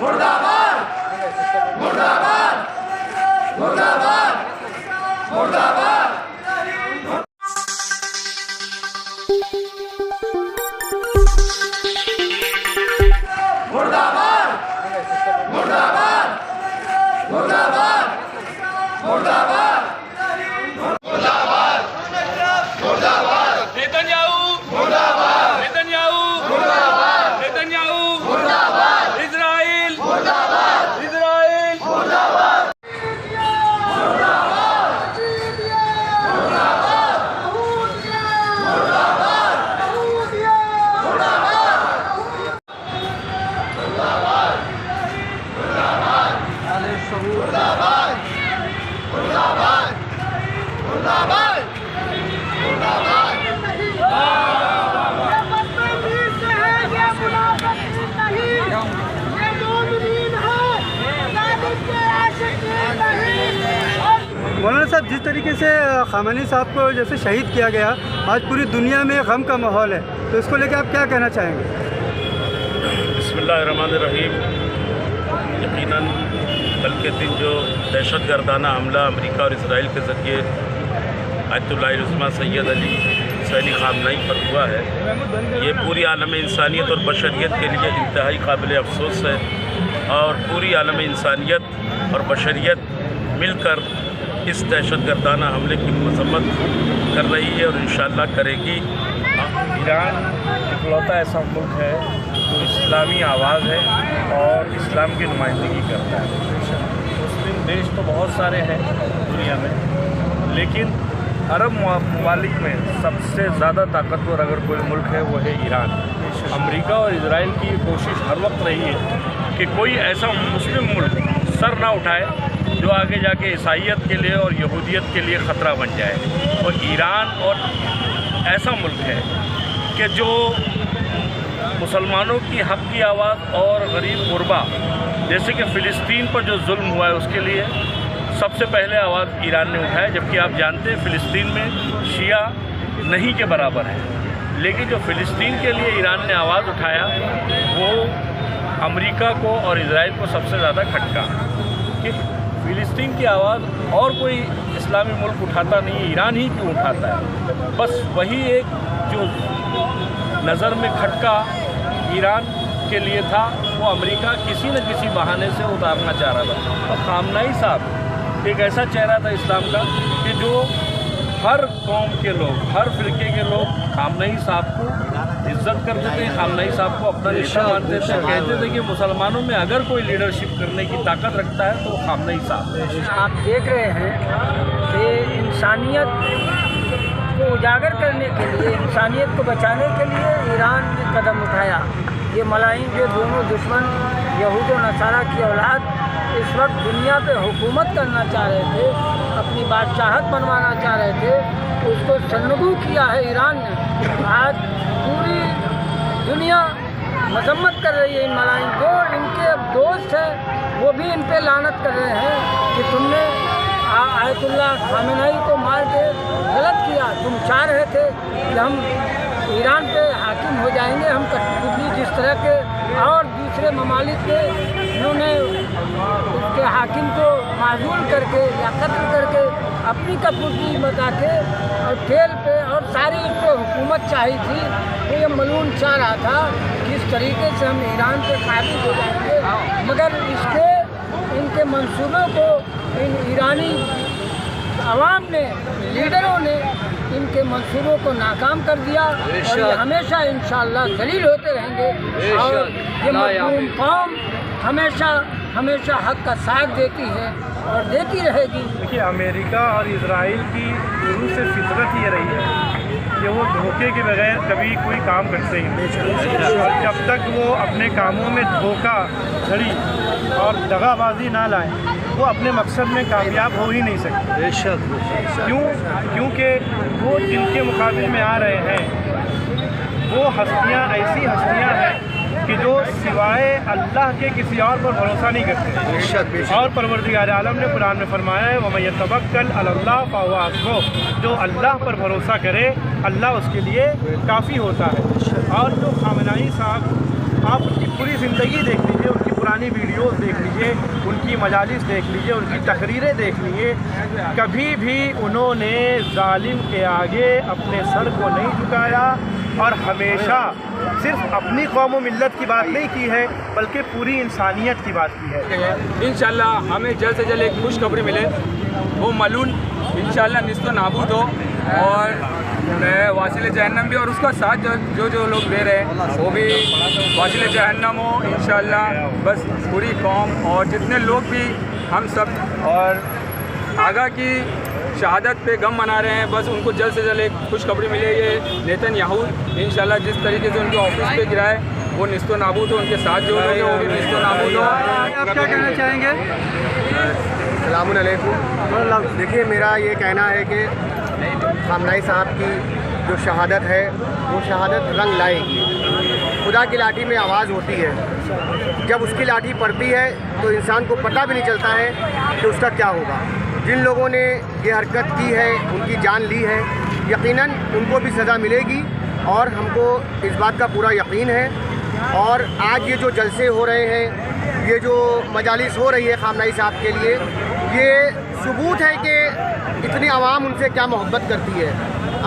मुर्दाबाद मुर्दाबाद मुर्दाबाद मुर्दाबाद। मुर्दाबाद मुर्दाबाद मुर्दाबाद मुर्दाबाद मुर्दाबाद मुर्दाबाद। नेतन्याहू मुर्दाबाद नेतन्याहू मुर्दाबाद नेतन्याहू मुर्दाबाद। इजराइल मुर्दाबाद इजराइल मुर्दाबाद मुर्दाबाद मुर्दाबाद मुर्दाबाद। मौलाना साहब, जिस तरीके से ख़ामेनी साहब को जैसे शहीद किया गया, आज पूरी दुनिया में गम का माहौल है, तो इसको लेकर आप क्या कहना चाहेंगे? बिस्मिल्लाहिर्रहमानिर्रहीम। यकीनन कल के दिन जो दहशतगर्दाना हमला अमेरिका और इसराइल के ज़रिए आयतुल्लाह उज़्मा सैयद अली हुसैनी ख़ामनई पर हुआ है, ये पूरी आलम इंसानियत और बशरियत के लिए इंतहाई काबिल अफसोस है। और पूरी आलम इंसानियत और बशरियत मिलकर इस दहशतगर्दाना हमले की मज़म्मत कर रही है और इंशाअल्लाह करेगी। ईरान इकलौता ऐसा मुल्क है जो इस्लामी आवाज़ है और इस्लाम की नुमाइंदगी करता है। मुस्लिम देश तो बहुत सारे हैं दुनिया में, लेकिन अरब ममालिक में सबसे ज़्यादा ताकतवर अगर कोई मुल्क है वो है ईरान। अमेरिका और इजराइल की कोशिश हर वक्त रही है कि कोई ऐसा मुस्लिम मुल्क सर ना उठाए जो आगे जाके ईसाईयत के लिए और यहूदियत के लिए ख़तरा बन जाए। और ईरान और ऐसा मुल्क है कि जो मुसलमानों की हक़ की आवाज़ और गरीब गुरबा जैसे कि फ़िलिस्तीन पर जो जुल्म हुआ है उसके लिए सबसे पहले आवाज़ ईरान ने उठाया। जबकि आप जानते हैं फ़िलिस्तीन में शिया नहीं के बराबर है, लेकिन जो फ़िलिस्तीन के लिए ईरान ने आवाज़ उठाया वो अमेरिका को और इजराइल को सबसे ज़्यादा खटका कि फ़िलिस्तीन की आवाज़ और कोई इस्लामी मुल्क उठाता नहीं, ईरान ही क्यों उठाता है। बस वही एक जो नज़र में खटका ईरान के लिए था वो अमेरिका किसी न किसी बहाने से उतारना चाह रहा था। और ख़ामनई साहब एक ऐसा चेहरा था इस्लाम का कि जो हर कौम के लोग, हर फ़िरके के लोग ख़ामनई साहब को इज़्ज़त करते थे, ख़ामनई साहब को अपना नेता मानते थे। कहते थे कि मुसलमानों में अगर कोई लीडरशिप करने की ताकत रखता है तो ख़ामनई साहब। आप देख रहे हैं कि इंसानियत को उजागर करने के लिए, इंसानियत को बचाने के लिए ईरान ने कदम उठाया। ये मलाइन जो दोनों दुश्मन यहूद और नसारा की औलाद इस वक्त दुनिया पे हुकूमत करना चाह रहे थे, अपनी बादशाहत बनवाना चाह रहे थे, उसको सन्नगू किया है ईरान ने। आज पूरी दुनिया मजम्मत कर रही है इन मलाइन को। इनके अब दोस्त हैं वो भी इन पे लानत कर रहे हैं कि तुमने आयतुल्लाह ख़ामेनी को मार के गलत किया। तुम चाह रहे थे कि हम ईरान पे हाकिम हो जाएंगे, हम कठपुतली जिस तरह के और दूसरे ममालिक के इन्होंने उसके हाकिम को माजूल करके या कत्ल करके अपनी कठपुतली बता के और तेल पे और सारी इस पर हुकूमत चाहिए थी। तो ये मलून चाह रहा था किस तरीके से हम ईरान पे काबिज हो जाएंगे, मगर इसके इनके मंसूबों को इन ईरानी अवाम ने, लीडरों ने इनके मंसूबों को नाकाम कर दिया। और ये हमेशा इंशाअल्लाह दलील होते रहेंगे और ये मज़लूम कौम हमेशा हमेशा हक़ का साथ देती है और देती रहेगी। देखिए, अमेरिका और इजराइल की शुरू से फितरत ये रही है कि वो धोखे के बगैर कभी कोई काम करते ही नहीं। और जब तक वो अपने कामों में धोखा धड़ी और दगाबाजी ना लाएं, वो अपने मकसद में कामयाब हो ही नहीं सकते। क्योंकि वो जिनके मुकाबले में आ रहे हैं वो हस्तियाँ ऐसी हस्तियाँ हैं कि जो सिवाय अल्लाह के किसी और पर भरोसा नहीं करते। और परवरदिगार आलम ने कुरान में फरमाया है वमन यतवक्कल अलल्लाह फहुव हस्बुह, जो अल्लाह पर भरोसा करे अल्लाह उसके लिए काफ़ी होता है। और जो ख़ामेनी साहब, आप उनकी पूरी ज़िंदगी देख लीजिए, उनकी पुरानी پرانی ویڈیوز دیکھ لیجئے، ان کی مجالس دیکھ لیجئے، ان کی تقریریں دیکھ لیجئے، کبھی بھی انہوں نے ظالم کے آگے اپنے سر کو نہیں جھکایا، اور ہمیشہ صرف اپنی قوم و ملت کی بات نہیں کی ہے بلکہ پوری انسانیت کی بات کی ہے۔ انشاءاللہ ہمیں جلد سے جلد ایک خوشخبری ملے، وہ ملعون انشاءاللہ نصف و نابود ہو، اور واصل جہنم بھی، اور اس کا ساتھ جو لوگ دے رہے ہیں وہ بھی واصل جہنم ہو انشاءاللہ۔ بس پوری قوم اور جتنے لوگ بھی ہم سب اور آگاہ کی شہادت پہ غم منا رہے ہیں، بس ان کو جلد سے جلد ایک خوشخبری ملے۔ یہ نیتن یاہو انشاءاللہ جس طریقے سے ان کے آفس پہ گرائے وہ نصف و نابود ہو، ان کے ساتھ جو لوگ ہیں وہ بھی نصف و نابود ہو۔ آپ کیا کہنا چاہیں گے؟ السلام علیکم۔ دیکھیے، میرا یہ کہنا ہے کہ خامنائی صاحب کی جو شہادت ہے وہ شہادت رنگ لائے گی۔ خدا کی لاٹھی میں آواز ہوتی ہے، جب اس کی لاٹھی پڑتی ہے تو انسان کو پتہ بھی نہیں چلتا ہے کہ اس کا کیا ہوگا۔ جن لوگوں نے یہ حرکت کی ہے، ان کی جان لی ہے، یقیناً ان کو بھی سزا ملے گی، اور ہم کو اس بات کا پورا یقین ہے۔ اور آج یہ جو جلسے ہو رہے ہیں، یہ جو مجالس ہو رہی ہے خامنائی صاحب کے لیے، یہ ثبوت ہے کہ اتنی عوام ان سے کیا محبت کرتی ہے۔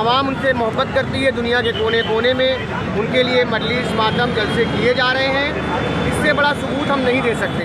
عوام ان سے محبت کرتی ہے، دنیا کے کونے کونے میں ان کے لیے مجلس ماتم جلسے کیے جا رہے ہیں۔ اس سے بڑا ثبوت ہم نہیں دے سکتے۔